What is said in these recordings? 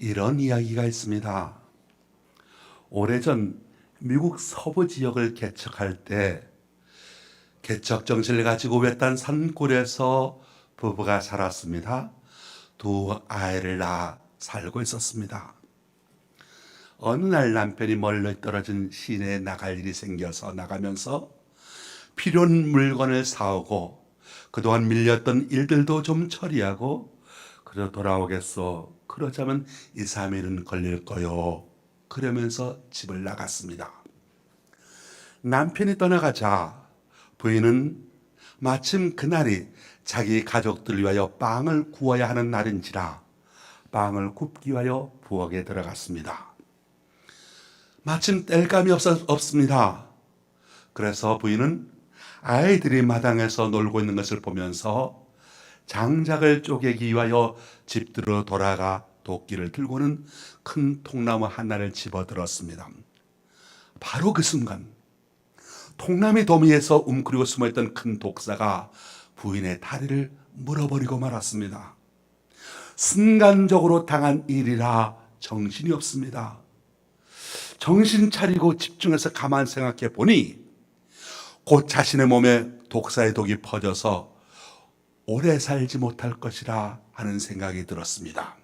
이런 이야기가 있습니다. 오래전 미국 서부 지역을 개척할 때 개척 정신을 가지고 외딴 산골에서 부부가 살았습니다. 두 아이를 낳아 살고 있었습니다. 어느 날 남편이 멀리 떨어진 시내에 나갈 일이 생겨서 나가면서 필요한 물건을 사오고 그동안 밀렸던 일들도 좀 처리하고 그저 돌아오겠소. 그러자면 2, 3일은 걸릴 거요. 그러면서 집을 나갔습니다. 남편이 떠나가자 부인은 마침 그날이 자기 가족들 위하여 빵을 구워야 하는 날인지라 빵을 굽기 위하여 부엌에 들어갔습니다. 마침 땔감이 없습니다. 그래서 부인은 아이들이 마당에서 놀고 있는 것을 보면서 장작을 쪼개기 위하여 집들로 돌아가 도끼를 들고는 큰 통나무 하나를 집어들었습니다. 바로 그 순간 통나무 더미에서 웅크리고 숨어있던 큰 독사가 부인의 다리를 물어버리고 말았습니다. 순간적으로 당한 일이라 정신이 없습니다. 정신 차리고 집중해서 가만 생각해 보니 곧 자신의 몸에 독사의 독이 퍼져서 오래 살지 못할 것이라 하는 생각이 들었습니다.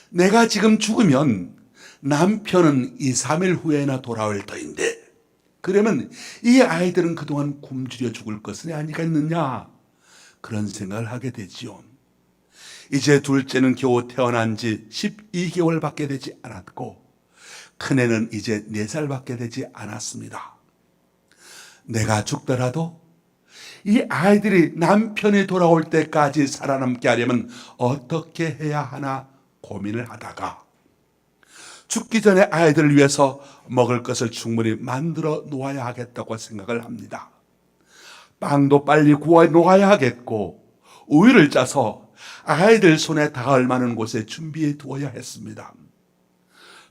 내가 지금 죽으면 남편은 2, 3일 후에나 돌아올 터인데 그러면 이 아이들은 그동안 굶주려 죽을 것은 아니겠느냐, 그런 생각을 하게 되지요. 이제 둘째는 겨우 태어난 지 12개월밖에 되지 않았고 큰애는 이제 4살밖에 되지 않았습니다. 내가 죽더라도 이 아이들이 남편이 돌아올 때까지 살아남게 하려면 어떻게 해야 하나 고민을 하다가 죽기 전에 아이들을 위해서 먹을 것을 충분히 만들어 놓아야 하겠다고 생각을 합니다. 빵도 빨리 구워 놓아야 하겠고 우유를 짜서 아이들 손에 닿을 만한 곳에 준비해 두어야 했습니다.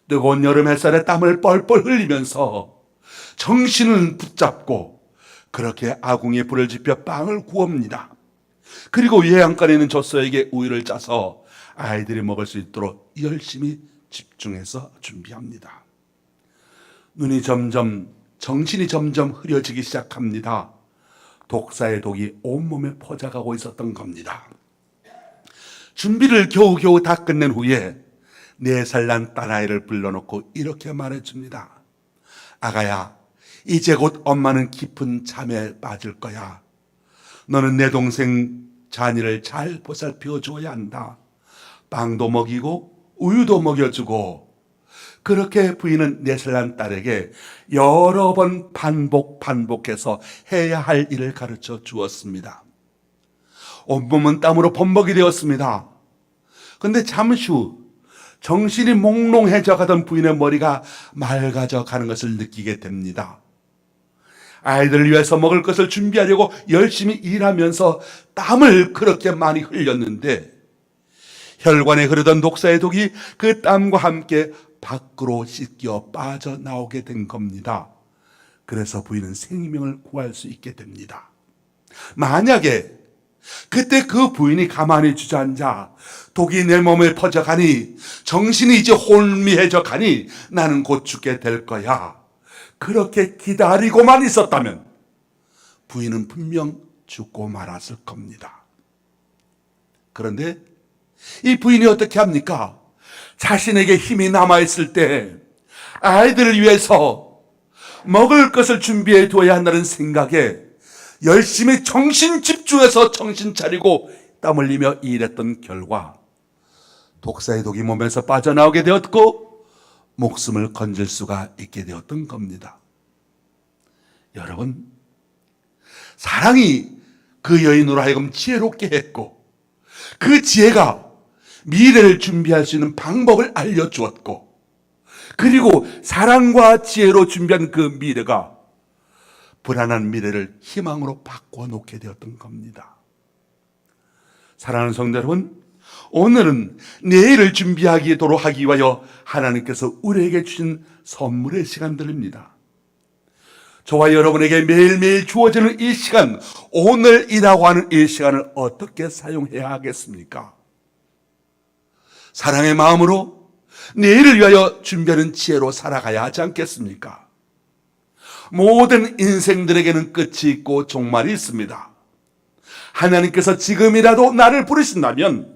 뜨거운 여름 햇살에 땀을 뻘뻘 흘리면서 정신은 붙잡고 그렇게 아궁이에 불을 지펴 빵을 구웁니다. 그리고 예양간에 있는 젖소에게 우유를 짜서 아이들이 먹을 수 있도록 열심히 집중해서 준비합니다. 정신이 점점 흐려지기 시작합니다. 독사의 독이 온몸에 퍼져가고 있었던 겁니다. 준비를 겨우겨우 다 끝낸 후에 4살 난 딸아이를 불러놓고 이렇게 말해줍니다. 아가야, 이제 곧 엄마는 깊은 잠에 빠질 거야. 너는 내 동생 잔이를 잘 보살펴 줘야 한다. 빵도 먹이고 우유도 먹여주고. 그렇게 부인은 4살 난 딸에게 여러 번 반복해서 해야 할 일을 가르쳐 주었습니다. 온몸은 땀으로 범벅이 되었습니다. 그런데 잠시 후 정신이 몽롱해져 가던 부인의 머리가 맑아져 가는 것을 느끼게 됩니다. 아이들을 위해서 먹을 것을 준비하려고 열심히 일하면서 땀을 그렇게 많이 흘렸는데 혈관에 흐르던 독사의 독이 그 땀과 함께 밖으로 씻겨 빠져나오게 된 겁니다. 그래서 부인은 생명을 구할 수 있게 됩니다. 만약에 그때 그 부인이 가만히 주저앉아 독이 내 몸에 퍼져가니 정신이 이제 혼미해져 가니 나는 곧 죽게 될 거야, 그렇게 기다리고만 있었다면 부인은 분명 죽고 말았을 겁니다. 그런데 이 부인이 어떻게 합니까? 자신에게 힘이 남아있을 때 아이들을 위해서 먹을 것을 준비해 둬야 한다는 생각에 열심히 정신 집중해서 정신 차리고 땀 흘리며 일했던 결과 독사의 독이 몸에서 빠져나오게 되었고 목숨을 건질 수가 있게 되었던 겁니다. 여러분, 사랑이 그 여인으로 하여금 지혜롭게 했고 그 지혜가 미래를 준비할 수 있는 방법을 알려주었고 그리고 사랑과 지혜로 준비한 그 미래가 불안한 미래를 희망으로 바꿔놓게 되었던 겁니다. 사랑하는 성도 여러분, 오늘은 내일을 준비하도록 하기 위하여 하나님께서 우리에게 주신 선물의 시간들입니다. 저와 여러분에게 매일매일 주어지는 이 시간, 오늘이라고 하는 이 시간을 어떻게 사용해야 하겠습니까? 사랑의 마음으로 내일을 위하여 준비하는 지혜로 살아가야 하지 않겠습니까? 모든 인생들에게는 끝이 있고 종말이 있습니다. 하나님께서 지금이라도 나를 부르신다면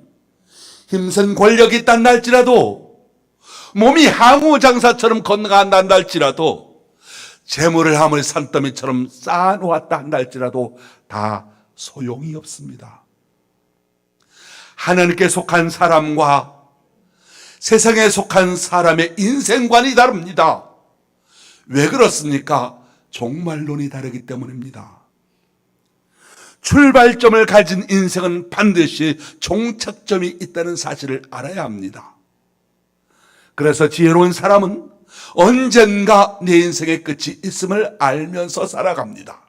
힘센 권력이 있단다 할지라도, 몸이 항우장사처럼 건강한다 할지라도, 재물을 아무리 산더미처럼 쌓아놓았다 한다 할지라도 다 소용이 없습니다. 하나님께 속한 사람과 세상에 속한 사람의 인생관이 다릅니다. 왜 그렇습니까? 종말론이 다르기 때문입니다. 출발점을 가진 인생은 반드시 종착점이 있다는 사실을 알아야 합니다. 그래서 지혜로운 사람은 언젠가 내 인생의 끝이 있음을 알면서 살아갑니다.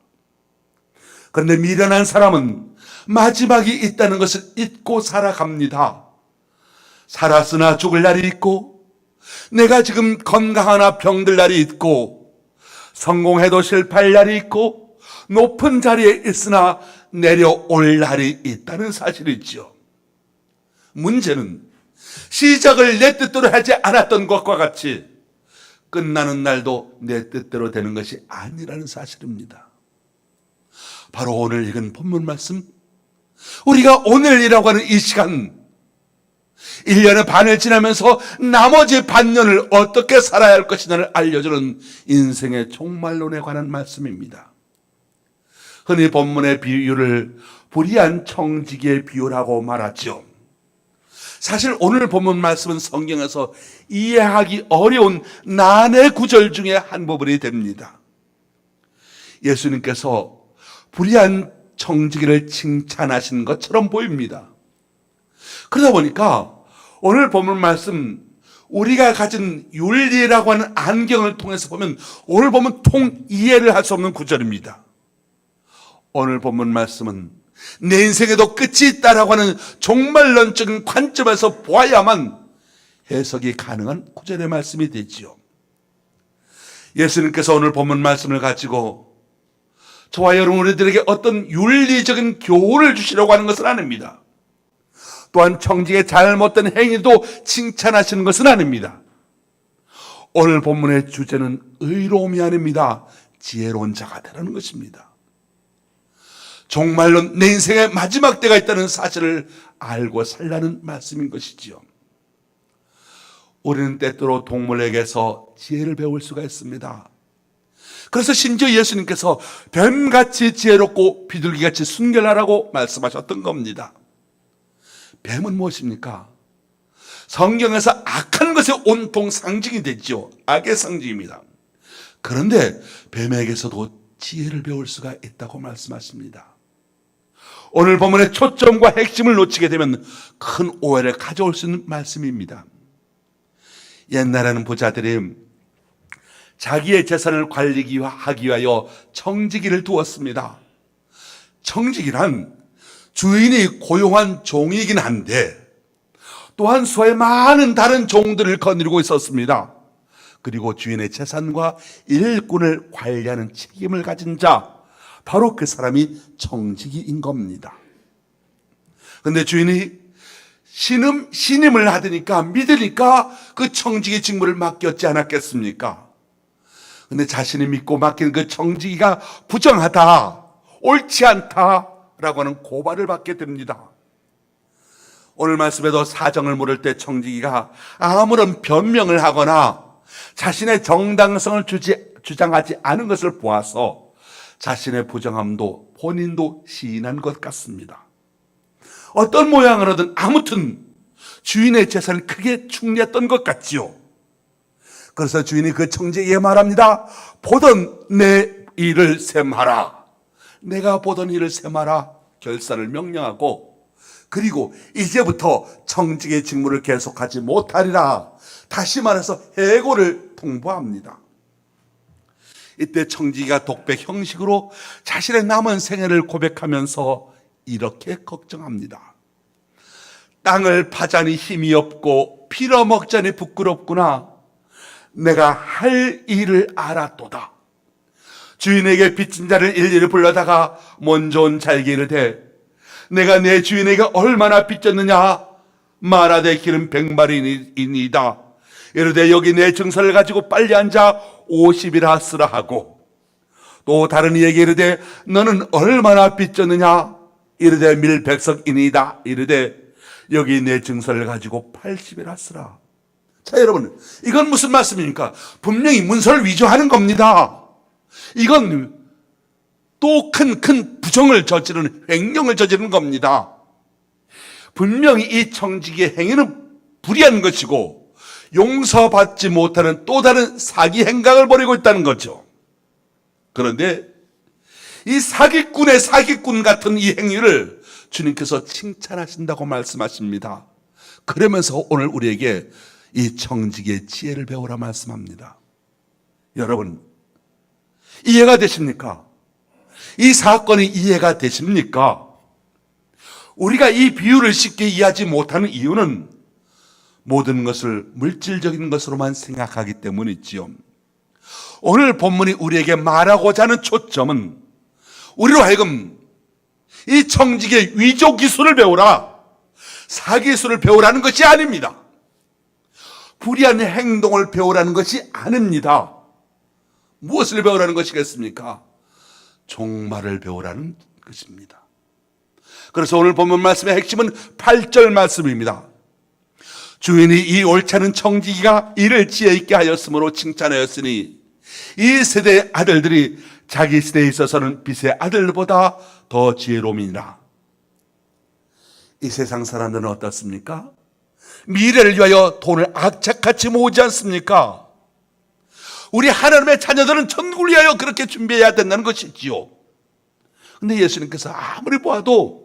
그런데 미련한 사람은 마지막이 있다는 것을 잊고 살아갑니다. 살았으나 죽을 날이 있고, 내가 지금 건강하나 병들 날이 있고, 성공해도 실패할 날이 있고, 높은 자리에 있으나 내려올 날이 있다는 사실이지요. 문제는 시작을 내 뜻대로 하지 않았던 것과 같이 끝나는 날도 내 뜻대로 되는 것이 아니라는 사실입니다. 바로 오늘 읽은 본문 말씀, 우리가 오늘이라고 하는 이 시간, 1년의 반을 지나면서 나머지 반년을 어떻게 살아야 할 것이냐를 알려주는 인생의 종말론에 관한 말씀입니다. 흔히 본문의 비유를 불의한 청지기의 비유라고 말하죠. 사실 오늘 본문 말씀은 성경에서 이해하기 어려운 난해 구절 중에 한 부분이 됩니다. 예수님께서 불의한 청지기를 칭찬하신 것처럼 보입니다. 그러다 보니까 오늘 본문 말씀, 우리가 가진 윤리라고 하는 안경을 통해서 보면 오늘 보면 통이해를 할 수 없는 구절입니다. 오늘 본문 말씀은 내 인생에도 끝이 있다라고 하는 종말론적인 관점에서 보아야만 해석이 가능한 구절의 말씀이 되지요. 예수님께서 오늘 본문 말씀을 가지고 저와 여러분 우리들에게 어떤 윤리적인 교훈을 주시려고 하는 것은 아닙니다. 또한 청지기의 잘못된 행위도 칭찬하시는 것은 아닙니다. 오늘 본문의 주제는 의로움이 아닙니다. 지혜로운 자가 되라는 것입니다. 종말론, 내 인생의 마지막 때가 있다는 사실을 알고 살라는 말씀인 것이지요. 우리는 때때로 동물에게서 지혜를 배울 수가 있습니다. 그래서 심지어 예수님께서 뱀같이 지혜롭고 비둘기같이 순결하라고 말씀하셨던 겁니다. 뱀은 무엇입니까? 성경에서 악한 것의 온통 상징이 되죠. 악의 상징입니다. 그런데 뱀에게서도 지혜를 배울 수가 있다고 말씀하십니다. 오늘 본문의 초점과 핵심을 놓치게 되면 큰 오해를 가져올 수 있는 말씀입니다. 옛날에는 부자들이 자기의 재산을 관리하기 위하여 청지기를 두었습니다. 청지기란 주인이 고용한 종이긴 한데 또한 수의 많은 다른 종들을 거느리고 있었습니다. 그리고 주인의 재산과 일꾼을 관리하는 책임을 가진 자, 바로 그 사람이 청지기인 겁니다. 그런데 주인이 신임을 하드니까 믿으니까 그 청지기 직무를 맡겼지 않았겠습니까? 그런데 자신이 믿고 맡긴 그 청지기가 부정하다, 옳지 않다라고 하는 고발을 받게 됩니다. 오늘 말씀에도 사정을 물을 때 청지기가 아무런 변명을 하거나 자신의 정당성을 주장하지 않은 것을 보아서 자신의 부정함도 본인도 시인한 것 같습니다. 어떤 모양으로든 아무튼 주인의 재산을 크게 축내했던 것 같지요. 그래서 주인이 그 청지기에 말합니다. 보던 내 일을 셈하라. 내가 보던 일을 셈하라. 결산을 명령하고, 그리고 이제부터 청지기의 직무를 계속하지 못하리라. 다시 말해서 해고를 통보합니다. 이때 청지기가 독백 형식으로 자신의 남은 생애를 고백하면서 이렇게 걱정합니다. 땅을 파자니 힘이 없고 빌어먹자니 부끄럽구나. 내가 할 일을 알았도다. 주인에게 빚진 자를 일일이 불러다가 먼저 온 잘기를 대 내가 내 주인에게 얼마나 빚졌느냐 말하되 기름 100마리이니이다. 이르되 여기 내 증서를 가지고 빨리 앉아 50이라 쓰라 하고, 또 다른 이에게 이르되 너는 얼마나 빚졌느냐? 이르되 밀백석이니이다. 이르되 여기 내 증서를 가지고 80이라 쓰라. 자, 여러분, 이건 무슨 말씀입니까? 분명히 문서를 위조하는 겁니다. 이건 또 큰 부정을 저지르는, 횡령을 저지르는 겁니다. 분명히 이 청지기의 행위는 불의한 것이고 용서받지 못하는 또 다른 사기 행각을 벌이고 있다는 거죠. 그런데 이 사기꾼의 사기꾼 같은 이 행위를 주님께서 칭찬하신다고 말씀하십니다. 그러면서 오늘 우리에게 이 청지기의 지혜를 배우라 말씀합니다. 여러분, 이해가 되십니까? 이 사건이 이해가 되십니까? 우리가 이 비유를 쉽게 이해하지 못하는 이유는 모든 것을 물질적인 것으로만 생각하기 때문이지요. 오늘 본문이 우리에게 말하고자 하는 초점은 우리로 하여금 이 청지기의 위조 기술을 배우라, 사기술을 배우라는 것이 아닙니다. 불의한 행동을 배우라는 것이 아닙니다. 무엇을 배우라는 것이겠습니까? 종말을 배우라는 것입니다. 그래서 오늘 본문 말씀의 핵심은 8절 말씀입니다. 주인이 이 옳지 않은 청지기가 이를 지혜 있게 하였으므로 칭찬하였으니 이 세대의 아들들이 자기 시대에 있어서는 빛의 아들보다 더 지혜로움이니라. 이 세상 사람들은 어떻습니까? 미래를 위하여 돈을 악착같이 모으지 않습니까? 우리 하나님의 자녀들은 천국을 위하여 그렇게 준비해야 된다는 것이지요. 근데 예수님께서 아무리 보아도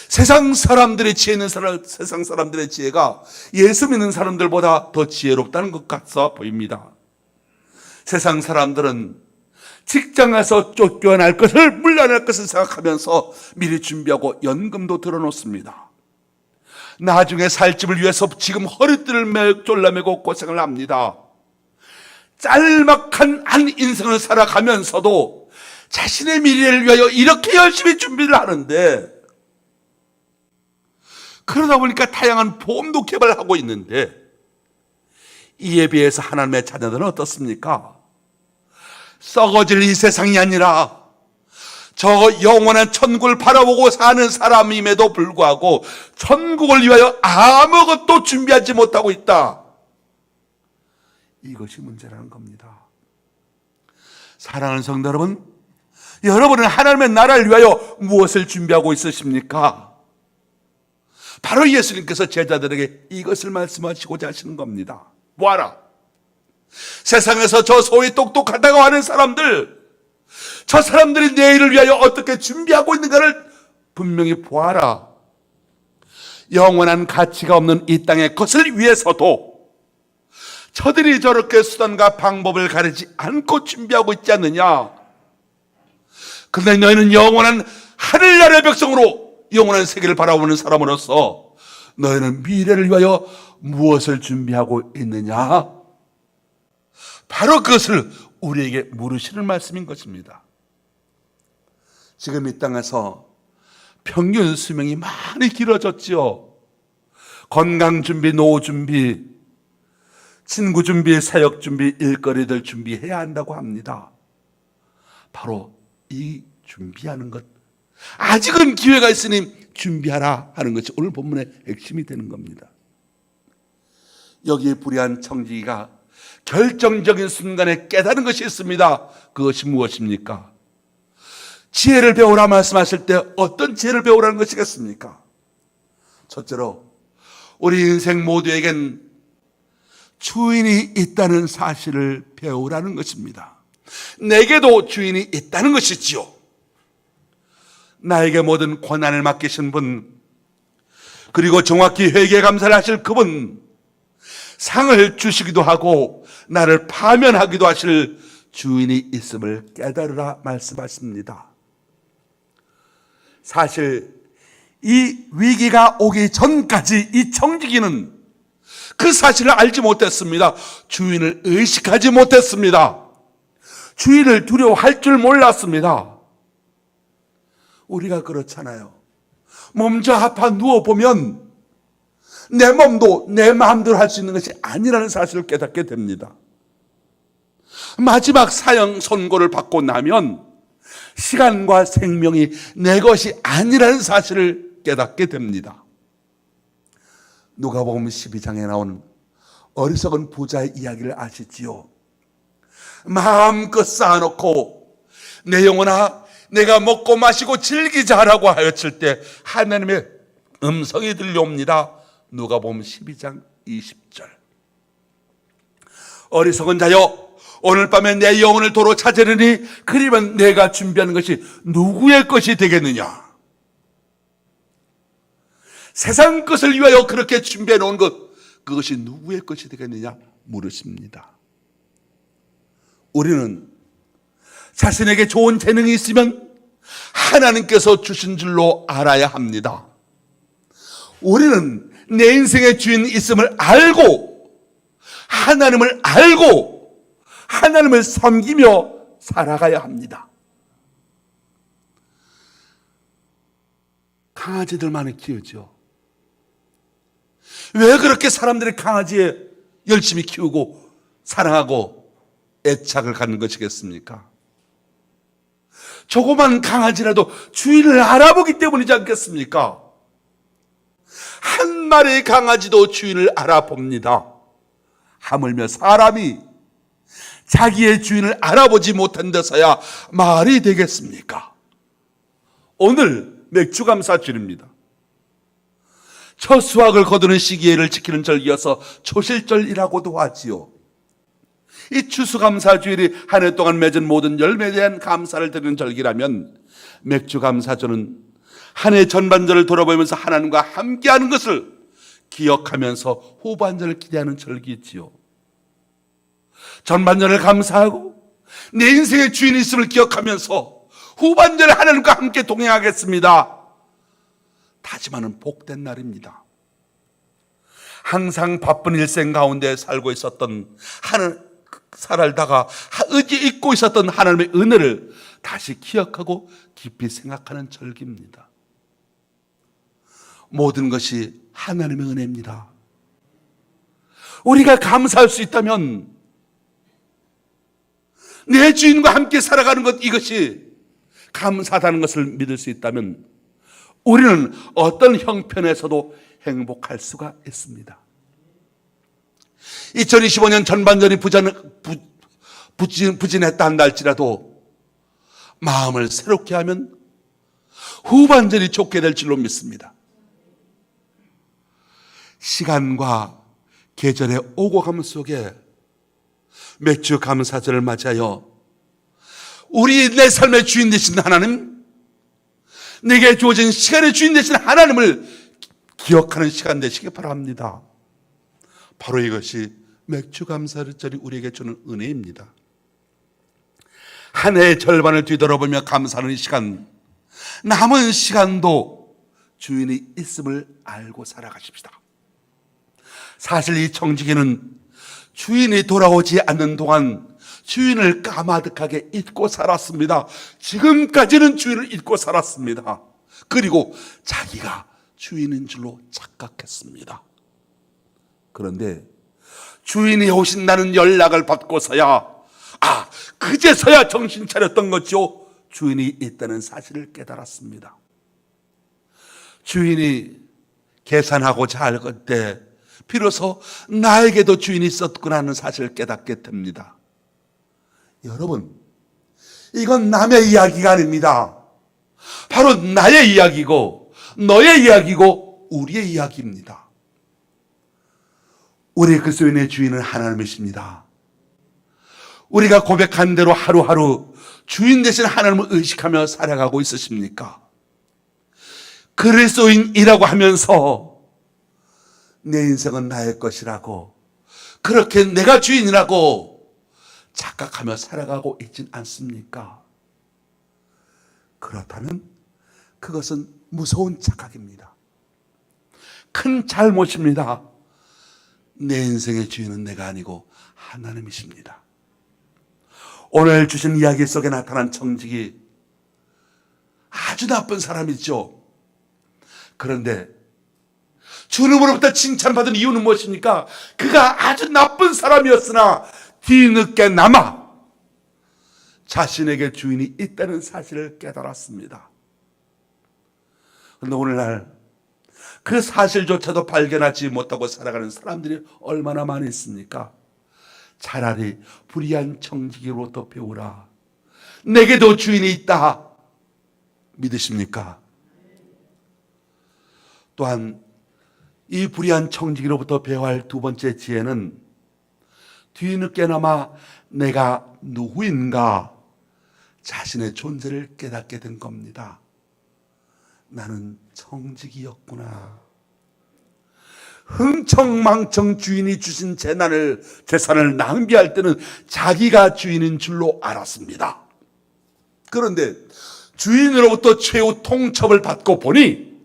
세상 사람들의 지혜는 세상 사람들의 지혜가 예수 믿는 사람들보다 더 지혜롭다는 것 같아 보입니다. 세상 사람들은 직장에서 쫓겨날 것을, 물러날 것을 생각하면서 미리 준비하고 연금도 들어놓습니다. 나중에 살 집을 위해서 지금 허리띠를 졸라매고 고생을 합니다. 짤막한 한 인생을 살아가면서도 자신의 미래를 위하여 이렇게 열심히 준비를 하는데, 그러다 보니까 다양한 보험도 개발하고 있는데, 이에 비해서 하나님의 자녀들은 어떻습니까? 썩어질 이 세상이 아니라 저 영원한 천국을 바라보고 사는 사람임에도 불구하고 천국을 위하여 아무것도 준비하지 못하고 있다. 이것이 문제라는 겁니다. 사랑하는 성도 여러분, 여러분은 하나님의 나라를 위하여 무엇을 준비하고 있으십니까? 바로 예수님께서 제자들에게 이것을 말씀하시고자 하시는 겁니다. 보아라, 세상에서 저 소위 똑똑하다고 하는 사람들, 저 사람들이 내일을 위하여 어떻게 준비하고 있는가를 분명히 보아라. 영원한 가치가 없는 이 땅의 것을 위해서도 저들이 저렇게 수단과 방법을 가리지 않고 준비하고 있지 않느냐. 그런데 너희는 영원한 하늘나라의 백성으로 영원한 세계를 바라보는 사람으로서 너희는 미래를 위하여 무엇을 준비하고 있느냐? 바로 그것을 우리에게 물으시는 말씀인 것입니다. 지금 이 땅에서 평균 수명이 많이 길어졌지요. 건강 준비, 노후 준비, 친구 준비, 사역 준비, 일거리들 준비해야 한다고 합니다. 바로 이 준비하는 것, 아직은 기회가 있으니 준비하라 하는 것이 오늘 본문의 핵심이 되는 겁니다. 여기에 불의한 청지기가 결정적인 순간에 깨달은 것이 있습니다. 그것이 무엇입니까? 지혜를 배우라 말씀하실 때 어떤 지혜를 배우라는 것이겠습니까? 첫째로 우리 인생 모두에겐 주인이 있다는 사실을 배우라는 것입니다. 내게도 주인이 있다는 것이지요. 나에게 모든 권한을 맡기신 분, 그리고 정확히 회개 감사를 하실 그분, 상을 주시기도 하고 나를 파면하기도 하실 주인이 있음을 깨달으라 말씀하십니다. 사실 이 위기가 오기 전까지 이 청지기는 그 사실을 알지 못했습니다. 주인을 의식하지 못했습니다. 주인을 두려워할 줄 몰랐습니다. 우리가 그렇잖아요. 몸져 아파 누워보면 내 몸도 내 마음대로 할 수 있는 것이 아니라는 사실을 깨닫게 됩니다. 마지막 사형 선고를 받고 나면 시간과 생명이 내 것이 아니라는 사실을 깨닫게 됩니다. 누가복음 12장에 나오는 어리석은 부자의 이야기를 아시지요? 마음껏 쌓아놓고 내 영혼아 내가 먹고 마시고 즐기자라고 하였을 때 하나님의 음성이 들려옵니다. 누가복음 12장 20절. 어리석은 자여 오늘 밤에 내 영혼을 도로 찾으려니 그러면 내가 준비하는 것이 누구의 것이 되겠느냐? 세상 것을 위하여 그렇게 준비해 놓은 것, 그것이 누구의 것이 되겠느냐 물으십니다. 우리는 자신에게 좋은 재능이 있으면 하나님께서 주신 줄로 알아야 합니다. 우리는 내 인생의 주인이 있음을 알고 하나님을 알고 하나님을 섬기며 살아가야 합니다. 강아지들 많이 키우죠. 왜 그렇게 사람들이 강아지에 열심히 키우고 사랑하고 애착을 갖는 것이겠습니까? 조그만 강아지라도 주인을 알아보기 때문이지 않겠습니까? 한 마리의 강아지도 주인을 알아봅니다. 하물며 사람이 자기의 주인을 알아보지 못한 데서야 말이 되겠습니까? 오늘 맥주감사절입니다. 첫 수확을 거두는 시기를 지키는 절기여서 초실절이라고도 하지요. 이 추수감사주일이 한 해 동안 맺은 모든 열매에 대한 감사를 드리는 절기라면 맥주감사절은 한 해 전반전을 돌아보면서 하나님과 함께하는 것을 기억하면서 후반전을 기대하는 절기지요. 전반전을 감사하고 내 인생의 주인이 있음을 기억하면서 후반전에 하나님과 함께 동행하겠습니다. 다짐하는 복된 날입니다. 항상 바쁜 일생 가운데 살고 있었던 살다가 잊고 있었던 하나님의 은혜를 다시 기억하고 깊이 생각하는 절기입니다. 모든 것이 하나님의 은혜입니다. 우리가 감사할 수 있다면 내 주인과 함께 살아가는 것, 이것이 감사하다는 것을 믿을 수 있다면 우리는 어떤 형편에서도 행복할 수가 있습니다. 2025년 전반전이 부진했다 한다 할지라도 마음을 새롭게 하면 후반전이 좋게 될 줄로 믿습니다. 시간과 계절의 오고 감 속에 맥주 감사절을 맞이하여 우리 내 삶의 주인 되신 하나님, 내게 주어진 시간의 주인 되신 하나님을 기억하는 시간 되시기 바랍니다. 바로 이것이 맥주감사절이 우리에게 주는 은혜입니다. 한 해의 절반을 뒤돌아보며 감사하는 이 시간, 남은 시간도 주인이 있음을 알고 살아가십시다. 사실 이 청지기는 주인이 돌아오지 않는 동안 주인을 까마득하게 잊고 살았습니다. 지금까지는 주인을 잊고 살았습니다. 그리고 자기가 주인인 줄로 착각했습니다. 그런데 주인이 오신다는 연락을 받고서야, 그제서야 정신 차렸던 거죠. 주인이 있다는 사실을 깨달았습니다. 주인이 계산하고자 할 때 비로소 나에게도 주인이 있었구나 하는 사실을 깨닫게 됩니다. 여러분, 이건 남의 이야기가 아닙니다. 바로 나의 이야기고 너의 이야기고 우리의 이야기입니다. 우리 그리스도인의 주인은 하나님이십니다. 우리가 고백한 대로 하루하루 주인 되신 하나님을 의식하며 살아가고 있으십니까? 그리스도인이라고 하면서 내 인생은 나의 것이라고, 그렇게 내가 주인이라고 착각하며 살아가고 있진 않습니까? 그렇다면 그것은 무서운 착각입니다. 큰 잘못입니다. 내 인생의 주인은 내가 아니고 하나님이십니다. 오늘 주신 이야기 속에 나타난 청직이 아주 나쁜 사람이죠. 그런데 주님으로부터 칭찬받은 이유는 무엇입니까? 그가 아주 나쁜 사람이었으나 뒤늦게나마 자신에게 주인이 있다는 사실을 깨달았습니다. 그런데 오늘날 그 사실조차도 발견하지 못하고 살아가는 사람들이 얼마나 많이 있습니까? 차라리 불의한 청지기로부터 배우라. 내게도 주인이 있다. 믿으십니까? 또한 이 불의한 청지기로부터 배워야 할 두 번째 지혜는 뒤늦게나마 내가 누구인가 자신의 존재를 깨닫게 된 겁니다. 나는 청지기였구나. 흥청망청 주인이 주신 재산을 낭비할 때는 자기가 주인인 줄로 알았습니다. 그런데 주인으로부터 최후 통첩을 받고 보니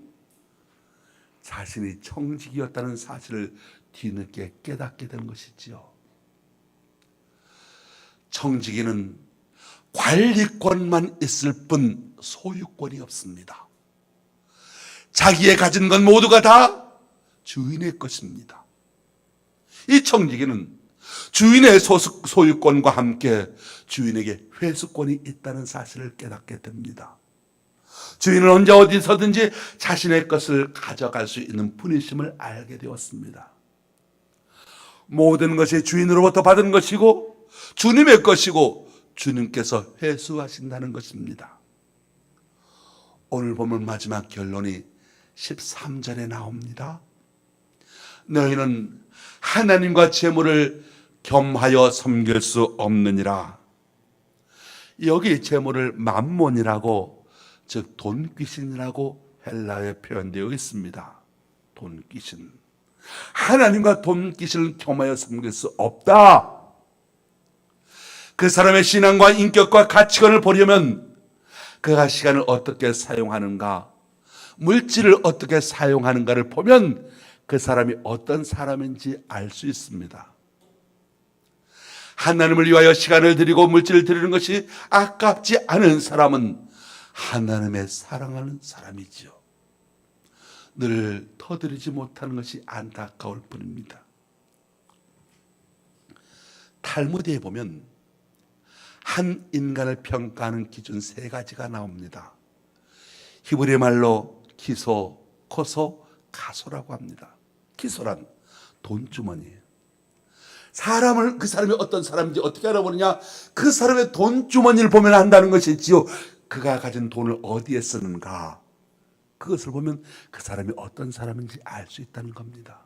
자신이 청지기였다는 사실을 뒤늦게 깨닫게 된 것이지요. 청지기는 관리권만 있을 뿐 소유권이 없습니다. 자기의 가진 건 모두가 다 주인의 것입니다. 이 청지기는 주인의 소유권과 함께 주인에게 회수권이 있다는 사실을 깨닫게 됩니다. 주인은 언제 어디서든지 자신의 것을 가져갈 수 있는 분이심을 알게 되었습니다. 모든 것이 주인으로부터 받은 것이고 주님의 것이고 주님께서 회수하신다는 것입니다. 오늘 보면 마지막 결론이 13절에 나옵니다. 너희는 하나님과 재물을 겸하여 섬길 수 없느니라. 여기 재물을 맘몬이라고, 즉 돈귀신이라고 헬라어에 표현되어 있습니다. 돈귀신. 하나님과 돈귀신을 겸하여 섬길 수 없다. 그 사람의 신앙과 인격과 가치관을 보려면 그가 시간을 어떻게 사용하는가, 물질을 어떻게 사용하는가를 보면 그 사람이 어떤 사람인지 알 수 있습니다. 하나님을 위하여 시간을 드리고 물질을 드리는 것이 아깝지 않은 사람은 하나님의 사랑하는 사람이지요. 늘 터드리지 못하는 것이 안타까울 뿐입니다. 탈무드에 보면 한 인간을 평가하는 기준 3가지가 나옵니다. 히브리 말로 기소, 코소, 가소라고 합니다. 기소란 돈주머니예요. 사람을, 그 사람이 어떤 사람인지 어떻게 알아보느냐? 그 사람의 돈주머니를 보면 안다는 것이지요. 그가 가진 돈을 어디에 쓰는가, 그것을 보면 그 사람이 어떤 사람인지 알 수 있다는 겁니다.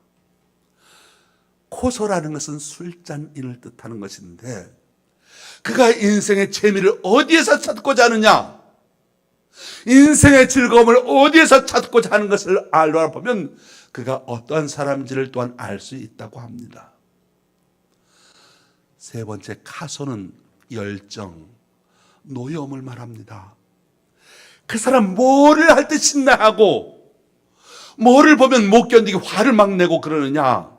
코소라는 것은 술잔인을 뜻하는 것인데, 그가 인생의 재미를 어디에서 찾고자 하느냐, 인생의 즐거움을 어디에서 찾고자 하는 것을 알아보면 그가 어떠한 사람인지를 또한 알 수 있다고 합니다. 3번째 카소는 열정, 노여움을 말합니다. 그 사람 뭐를 할 때 신나하고 뭐를 보면 못 견디게 화를 막 내고 그러느냐,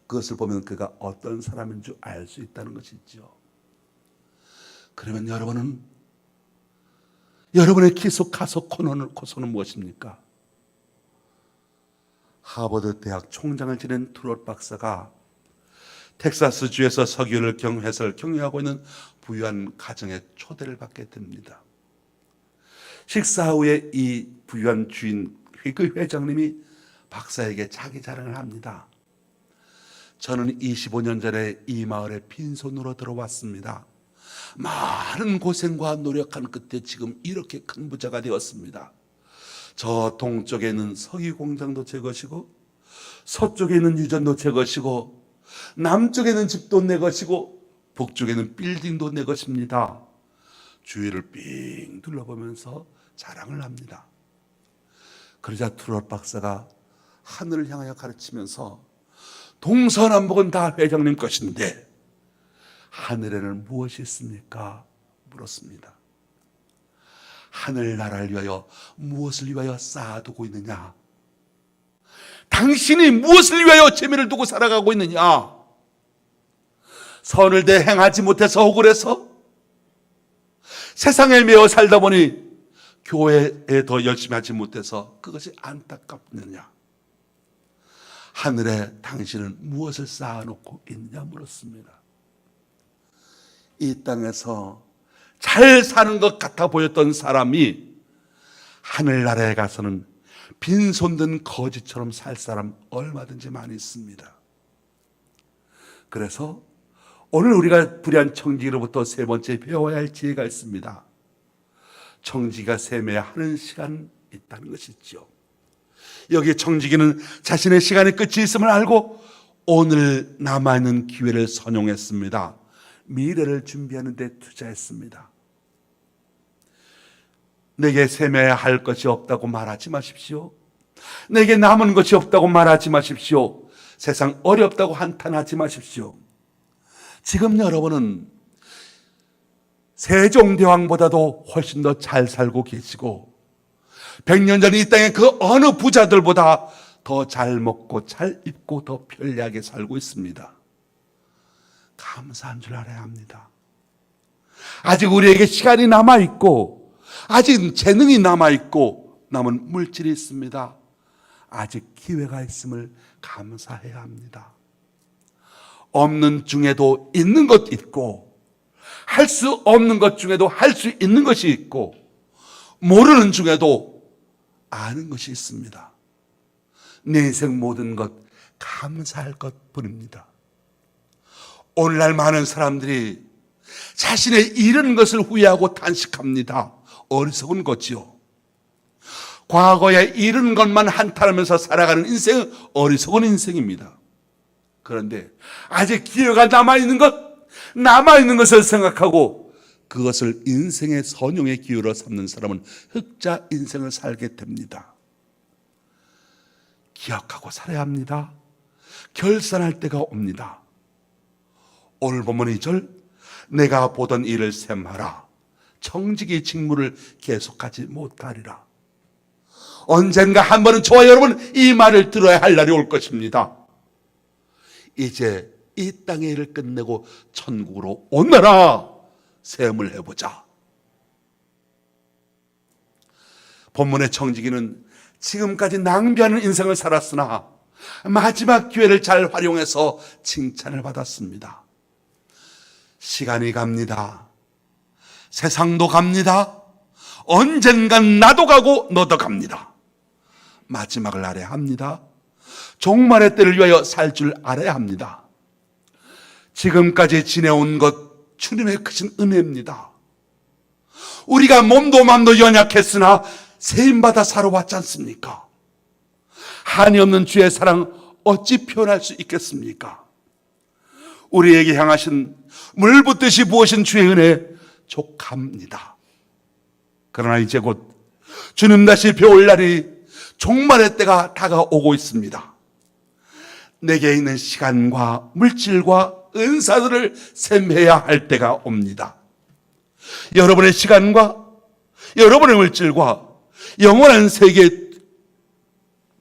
그것을 보면 그가 어떤 사람인 줄 알 수 있다는 것이죠. 그러면 여러분의 기소, 카소, 코소는 무엇입니까? 하버드 대학 총장을 지낸 트롯 박사가 텍사스주에서 석유를 경영하고 있는 부유한 가정에 초대를 받게 됩니다. 식사 후에 이 부유한 주인, 그 회장님이 박사에게 자기 자랑을 합니다. 저는 25년 전에 이 마을에 빈손으로 들어왔습니다. 많은 고생과 노력한 끝에 지금 이렇게 큰 부자가 되었습니다. 저 동쪽에 있는 석유 공장도 제 것이고, 서쪽에 있는 유전도 제 것이고, 남쪽에 있는 집도 내 것이고, 북쪽에 있는 빌딩도 내 것입니다. 주위를 삥 둘러보면서 자랑을 합니다. 그러자 트롯 박사가 하늘을 향하여 가르치면서 동서남북은 다 회장님 것인데 하늘에는 무엇이 있습니까? 물었습니다. 하늘나라를 위하여 무엇을 위하여 쌓아두고 있느냐? 당신이 무엇을 위하여 재미를 두고 살아가고 있느냐? 선을 행하지 못해서 억울해서? 세상에 매여 살다 보니 교회에 더 열심히 하지 못해서 그것이 안타깝느냐? 하늘에 당신은 무엇을 쌓아놓고 있냐 물었습니다. 이 땅에서 잘 사는 것 같아 보였던 사람이 하늘나라에 가서는 빈손든 거지처럼 살 사람 얼마든지 많이 있습니다. 그래서 오늘 우리가 불의한 청지기로부터 세 번째 배워야 할 지혜가 있습니다. 청지기가 셈해야 하는 시간이 있다는 것이죠. 여기 청지기는 자신의 시간의 끝이 있음을 알고 오늘 남아있는 기회를 선용했습니다. 미래를 준비하는 데 투자했습니다. 내게 셈해야 할 것이 없다고 말하지 마십시오. 내게 남은 것이 없다고 말하지 마십시오. 세상 어렵다고 한탄하지 마십시오. 지금 여러분은 세종대왕보다도 훨씬 더 잘 살고 계시고 100년 전 이 땅의 그 어느 부자들보다 더 잘 먹고 잘 입고 더 편리하게 살고 있습니다. 감사한 줄 알아야 합니다. 아직 우리에게 시간이 남아있고 아직 재능이 남아있고 남은 물질이 있습니다. 아직 기회가 있음을 감사해야 합니다. 없는 중에도 있는 것 있고 할 수 없는 것 중에도 할 수 있는 것이 있고 모르는 중에도 아는 것이 있습니다. 내 인생 모든 것 감사할 것뿐입니다. 오늘날 많은 사람들이 자신의 잃은 것을 후회하고 탄식합니다. 어리석은 거지요. 과거에 잃은 것만 한탄하면서 살아가는 인생은 어리석은 인생입니다. 그런데 아직 기회가 남아있는 것을 생각하고 그것을 인생의 선용의 기회로 삼는 사람은 흑자 인생을 살게 됩니다. 기억하고 살아야 합니다. 결산할 때가 옵니다. 오늘 본문 2절 내가 보던 일을 셈하라. 청지기 직무를 계속하지 못하리라. 언젠가 한 번은 저와 여러분 이 말을 들어야 할 날이 올 것입니다. 이제 이 땅의 일을 끝내고 천국으로 오너라 셈을 해보자. 본문의 청지기는 지금까지 낭비하는 인생을 살았으나 마지막 기회를 잘 활용해서 칭찬을 받았습니다. 시간이 갑니다. 세상도 갑니다. 언젠간 나도 가고 너도 갑니다. 마지막을 알아야 합니다. 종말의 때를 위하여 살 줄 알아야 합니다. 지금까지 지내온 것 주님의 크신 은혜입니다. 우리가 몸도 맘도 연약했으나 세임받아 살아왔지 않습니까? 한이 없는 주의 사랑 어찌 표현할 수 있겠습니까? 우리에게 향하신 물 붓듯이 부으신 주의 은혜 족합니다. 그러나 이제 곧 주님 다시 배울 날이 종말의 때가 다가오고 있습니다. 내게 있는 시간과 물질과 은사들을 셈해야 할 때가 옵니다. 여러분의 시간과 여러분의 물질과 영원한 세계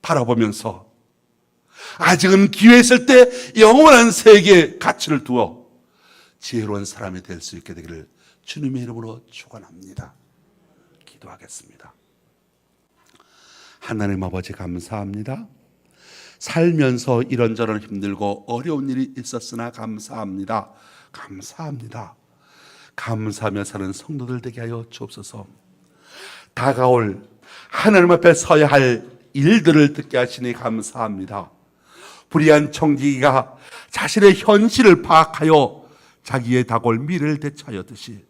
바라보면서 아직은 기회 있을 때 영원한 세계에 가치를 두어 지혜로운 사람이 될 수 있게 되기를 주님의 이름으로 축원합니다. 기도하겠습니다. 하나님 아버지 감사합니다. 살면서 이런저런 힘들고 어려운 일이 있었으나 감사합니다. 감사합니다. 감사하며 사는 성도들 되게 하여 주옵소서. 다가올 하나님 앞에 서야 할 일들을 듣게 하시니 감사합니다. 불의한 청지기가 자신의 현실을 파악하여 자기의 다가올 미래를 대처하였듯이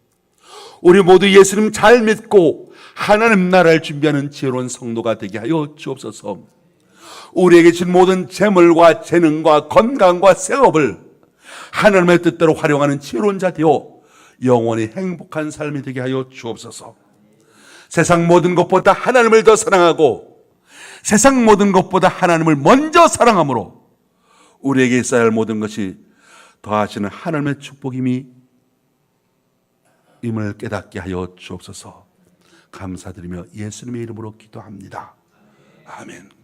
우리 모두 예수님 잘 믿고 하나님 나라를 준비하는 지혜로운 성도가 되게 하여 주옵소서. 우리에게 준 모든 재물과 재능과 건강과 생업을 하나님의 뜻대로 활용하는 지혜로운 자 되어 영원히 행복한 삶이 되게 하여 주옵소서. 세상 모든 것보다 하나님을 더 사랑하고 세상 모든 것보다 하나님을 먼저 사랑함으로 우리에게 있어야 할 모든 것이 더하시는 하나님의 축복임이 임을 깨닫게 하여 주옵소서. 감사드리며 예수님의 이름으로 기도합니다. 아멘.